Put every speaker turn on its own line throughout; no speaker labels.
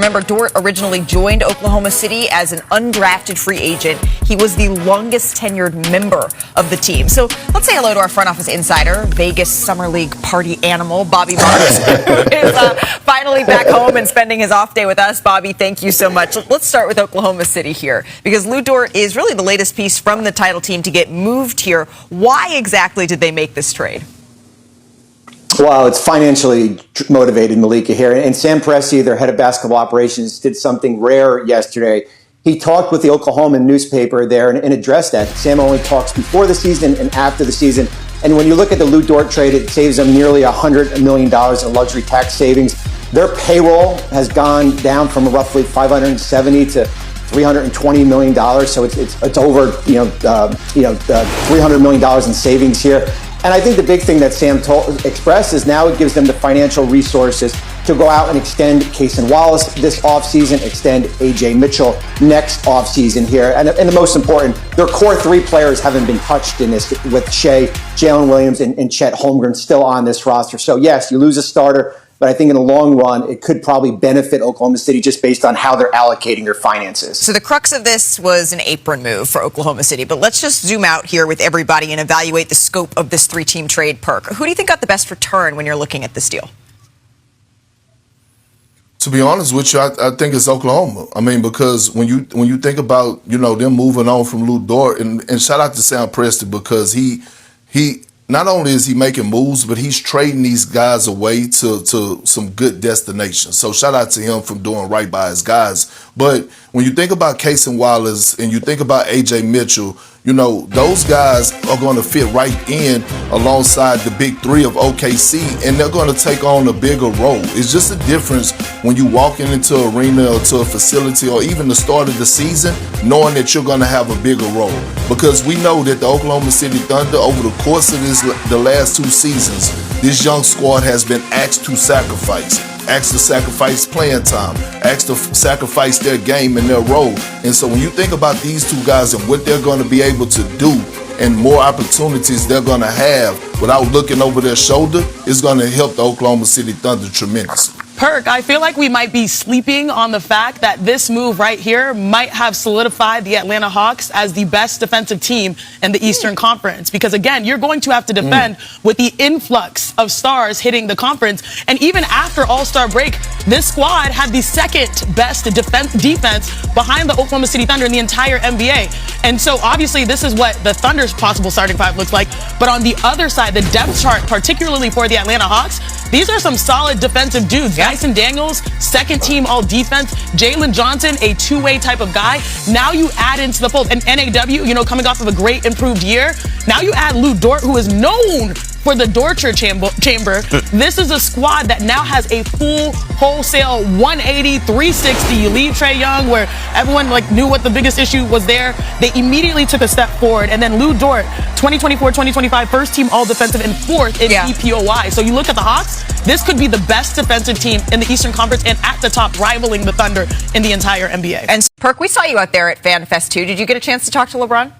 Remember, Dort originally joined Oklahoma City as an undrafted free agent. He was the longest tenured member of the team. So let's say hello to our front office insider, Vegas Summer League party animal, Bobby Marks, who is finally back home and spending his off day with us. Bobby, thank you so much. Let's start with Oklahoma City here, because Lu Dort is really the latest piece from the title team to get moved here. Why exactly did they make this trade?
Well, it's financially motivated, Malika, here. And Sam Presti, their head of basketball operations, did something rare yesterday. He talked with the Oklahoma newspaper there and addressed that. Sam only talks before the season and after the season. And when you look at the Lu Dort trade, it saves them nearly $100 million in luxury tax savings. Their payroll has gone down from roughly $570 to $320 million. So it's over $300 million in savings here. And I think the big thing that Sam expressed is now it gives them the financial resources to go out and extend Cason Wallace this offseason, extend A.J. Mitchell next offseason here. And the most important, their core three players haven't been touched in this, with Shea, Jalen Williams, and Chet Holmgren still on this roster. So yes, you lose a starter, but I think in the long run, it could probably benefit Oklahoma City just based on how they're allocating their finances.
So the crux of this was an apron move for Oklahoma City. But let's just zoom out here with everybody and evaluate the scope of this three-team trade, Perk. Who do you think got the best return when you're looking at this deal?
To be honest with you, I think it's Oklahoma. I mean, because when you think about, them moving on from Lu Dort, and shout out to Sam Presti, because he not only is he making moves, but he's trading these guys away to some good destinations. So shout out to him for doing right by his guys. But when you think about Cason Wallace and you think about A.J. Mitchell, those guys are going to fit right in alongside the big three of OKC, and they're going to take on a bigger role. It's just a difference when you walk into an arena or to a facility or even the start of the season, knowing that you're going to have a bigger role. Because we know that the Oklahoma City Thunder, over the course of the last two seasons, this young squad has been asked to sacrifice playing time, asked to sacrifice their game and their role. And so when you think about these two guys and what they're going to be able to do and more opportunities they're going to have without looking over their shoulder, it's going to help the Oklahoma City Thunder tremendously.
Perk, I feel like we might be sleeping on the fact that this move right here might have solidified the Atlanta Hawks as the best defensive team in the Eastern Conference. Because, again, you're going to have to defend with the influx of stars hitting the conference. And even after All-Star break, this squad had the second best defense behind the Oklahoma City Thunder in the entire NBA. And so, obviously, this is what the Thunder's possible starting five looks like. But on the other side, the depth chart, particularly for the Atlanta Hawks, these are some solid defensive dudes. Dyson Daniels, second team all defense. Jalen Johnson, a two-way type of guy. Now you add into the fold. And NAW, coming off of a great improved year. Now you add Lu Dort, who is known for the Dorcher chamber. This is a squad that now has a full wholesale 180, 360. You leave Trae Young, where everyone knew what the biggest issue was there. They immediately took a step forward. And then Lu Dort, 2024-2025, first team all defensive and fourth in EPOY. So you look at the Hawks, this could be the best defensive team in the Eastern Conference and at the top, rivaling the Thunder in the entire NBA.
And Perk, we saw you out there at FanFest 2. Did you get a chance to talk to LeBron?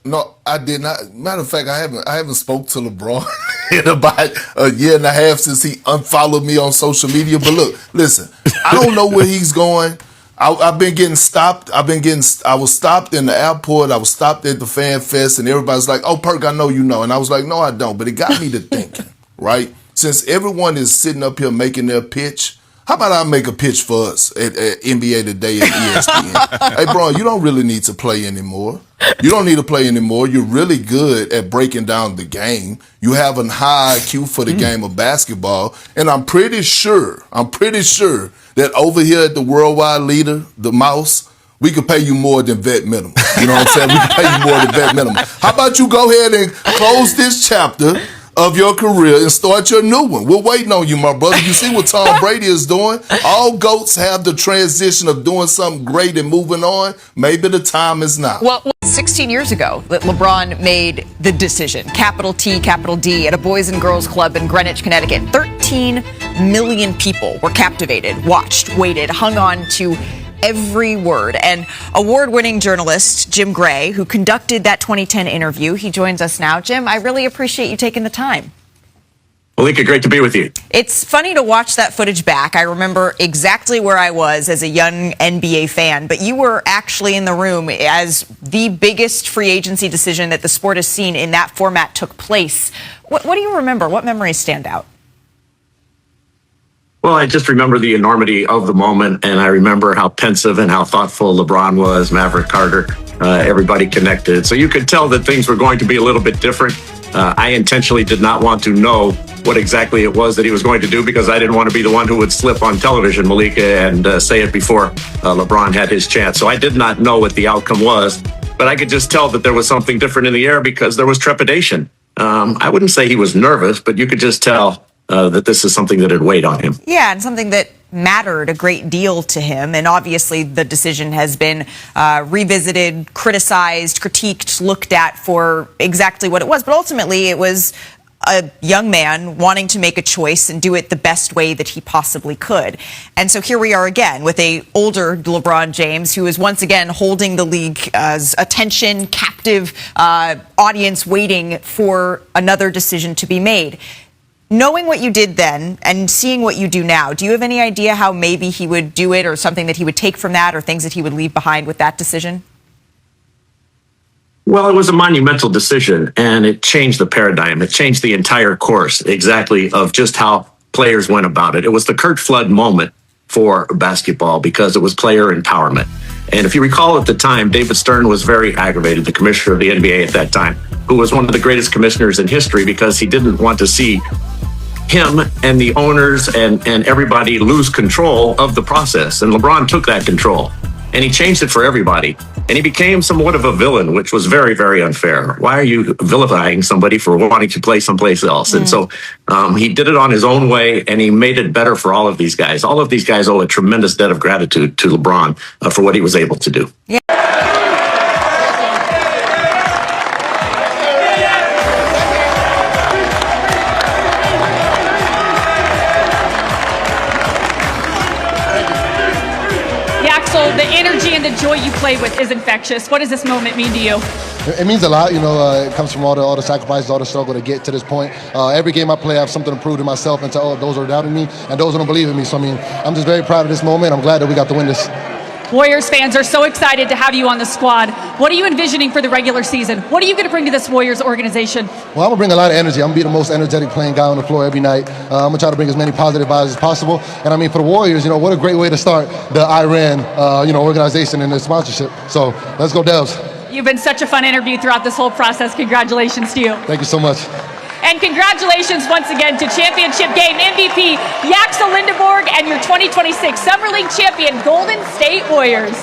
No, I did not. Matter of fact, I haven't spoke to LeBron in about a year and a half since he unfollowed me on social media. But look, listen, I don't know where he's going. I've been getting stopped. I was stopped in the airport. I was stopped at the Fan Fest, and everybody's like, "Oh, Perk, I know you know." And I was like, "No, I don't." But it got me to thinking, right? Since everyone is sitting up here making their pitch, how about I make a pitch for us at NBA Today and ESPN? Hey, bro, you don't really need to play anymore. You don't need to play anymore. You're really good at breaking down the game. You have a high IQ for the game of basketball. And I'm pretty sure that over here at the worldwide leader, the Mouse, we could pay you more than vet minimum. You know what I'm saying? We could pay you more than vet minimum. How about you go ahead and close this chapter of your career and start your new one? We're waiting on you, my brother. You see what Tom Brady is doing? All GOATs have the transition of doing something great and moving on. Maybe the time is now.
Well, 16 years ago that LeBron made the decision, capital T, capital D, at a Boys and Girls Club in Greenwich, Connecticut. 13 million people were captivated, watched, waited, hung on to every word. And award-winning journalist Jim Gray, who conducted that 2010 interview, he joins us now. Jim, I really appreciate you taking the time.
Malika, great to be with you.
It's funny to watch that footage back. I remember exactly where I was as a young NBA fan, but you were actually in the room as the biggest free agency decision that the sport has seen in that format took place. What do you remember? What memories stand out?
Well, I just remember the enormity of the moment, and I remember how pensive and how thoughtful LeBron was, Maverick Carter, everybody connected. So you could tell that things were going to be a little bit different. I intentionally did not want to know what exactly it was that he was going to do because I didn't want to be the one who would slip on television, Malika, and say it before LeBron had his chance. So I did not know what the outcome was, but I could just tell that there was something different in the air because there was trepidation. I wouldn't say he was nervous, but you could just tell that this is something that had weighed on him.
Yeah, and something that mattered a great deal to him. And obviously the decision has been revisited, criticized, critiqued, looked at for exactly what it was. But ultimately it was a young man wanting to make a choice and do it the best way that he possibly could. And so here we are again with a older LeBron James who is once again holding the league's attention, captive audience waiting for another decision to be made. Knowing what you did then and seeing what you do now, do you have any idea how maybe he would do it or something that he would take from that or things that he would leave behind with that decision?
Well, it was a monumental decision, and it changed the paradigm. It changed the entire course exactly of just how players went about it. It was the Curt Flood moment for basketball because it was player empowerment. And if you recall at the time, David Stern was very aggravated, the commissioner of the NBA at that time, who was one of the greatest commissioners in history because he didn't want to see him and the owners and everybody lose control of the process. And LeBron took that control and he changed it for everybody. And he became somewhat of a villain, which was very, very unfair. Why are you vilifying somebody for wanting to play someplace else? And so he did it on his own way, and he made it better for all of these guys. All of these guys owe a tremendous debt of gratitude to LeBron for what he was able to do.
Yeah.
So the energy and the joy you play with is infectious. What does this moment mean to you?
It means a lot. It comes from all the sacrifices, all the struggle to get to this point. Every game I play, I have something to prove to myself and to all those who are doubting me and those who don't believe in me. So, I'm just very proud of this moment. I'm glad that we got to win this.
Warriors fans are so excited to have you on the squad. What are you envisioning for the regular season? What are you going to bring to this Warriors organization?
Well, I'm going to bring a lot of energy. I'm going to be the most energetic playing guy on the floor every night. I'm going to try to bring as many positive vibes as possible. And for the Warriors, what a great way to start the Iran, organization and the sponsorship. So let's go Devs.
You've been such a fun interview throughout this whole process. Congratulations to you.
Thank you so much.
And congratulations once again to championship game MVP Yaxel Lindeborg and your 2026 Summer League champion Golden State Warriors.